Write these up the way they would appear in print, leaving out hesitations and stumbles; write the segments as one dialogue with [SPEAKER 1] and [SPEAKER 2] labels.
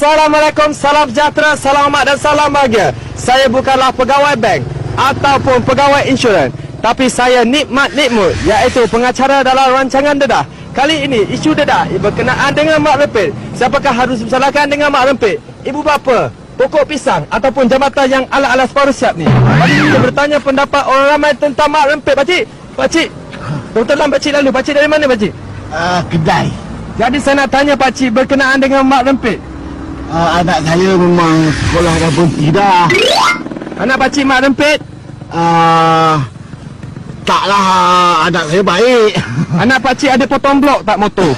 [SPEAKER 1] Assalamualaikum, salam sejahtera, selamat dan salam bahagia. Saya bukanlah pegawai bank ataupun pegawai insurans, tapi saya nikmat nikmut, iaitu pengacara dalam rancangan Dedah. Kali ini isu Dedah berkenaan dengan mak rempit. Siapakah harus bersalahkan dengan mak rempit? Ibu bapa, pokok pisang ataupun jambatan yang ala-ala separuh siap ni? Mari kita bertanya pendapat orang ramai tentang mak rempit. Pakcik, betul lah pakcik lalu. Pakcik dari mana pakcik?
[SPEAKER 2] Kedai.
[SPEAKER 1] Jadi saya nak tanya pakcik berkenaan dengan mak rempit.
[SPEAKER 2] Anak saya memang sekolah dah berhenti dah.
[SPEAKER 1] Anak pakcik mak rempit?
[SPEAKER 2] Taklah, anak saya baik.
[SPEAKER 1] Anak pakcik ada potong blok tak motor?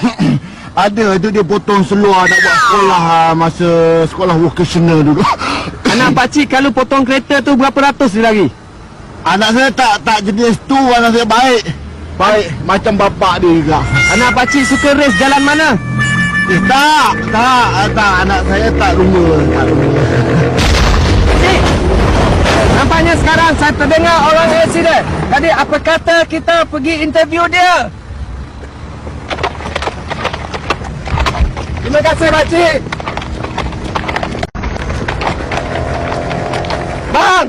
[SPEAKER 2] Ada, itu dia potong seluar nak buat sekolah masa sekolah vocational dulu.
[SPEAKER 1] Anak pakcik kalau potong kereta tu berapa ratus dia lari?
[SPEAKER 2] Anak saya tak jenis tu, anak saya baik. Baik, macam bapak dia juga.
[SPEAKER 1] Anak pakcik suka race jalan mana?
[SPEAKER 2] Tak, anak saya tak lumba.
[SPEAKER 1] Pakcik, nampaknya sekarang saya terdengar orang aksiden. Tadi apa kata kita pergi interview dia? Terima kasih pakcik. Bang!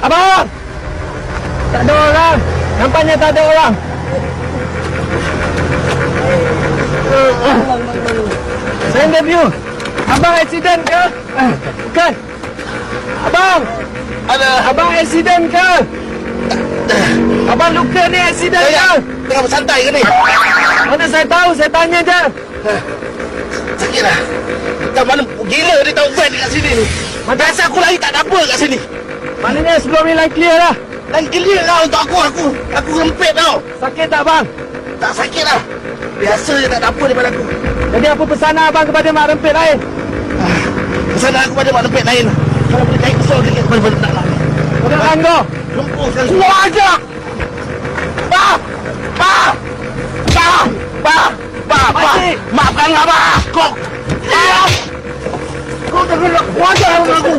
[SPEAKER 1] Abang! Tak ada orang. Nampaknya tak ada orang. Saya interview. Abang aksiden ke? Bukan. Abang! Abang aksiden ke? Abang luka ni aksiden ke?
[SPEAKER 2] Tengah bersantai ke ni?
[SPEAKER 1] Mana saya tahu, saya tanya je.
[SPEAKER 2] Sakit lah. Tak mana gila dia tahu van dekat sini ni. Biasa aku lari tak ada apa kat sini.
[SPEAKER 1] Maknanya sebelum ni line clear lah.
[SPEAKER 2] Dan clear lah untuk aku rempit tau.
[SPEAKER 1] Sakit tak bang?
[SPEAKER 2] Tak sakit lah. Biasa je tak ada apa daripada aku.
[SPEAKER 1] Jadi apa pesanan abang kepada mak rempit lain?
[SPEAKER 2] Pesanan aku pada mak rempit lain. Kalau boleh kait besar sikit kepada tak lah.
[SPEAKER 1] Udah anggo.
[SPEAKER 2] Lempur sekali. Keluar aja.
[SPEAKER 1] Pakcik.
[SPEAKER 2] Maafkan abah. Kau jangan nak kuasa dengan aku.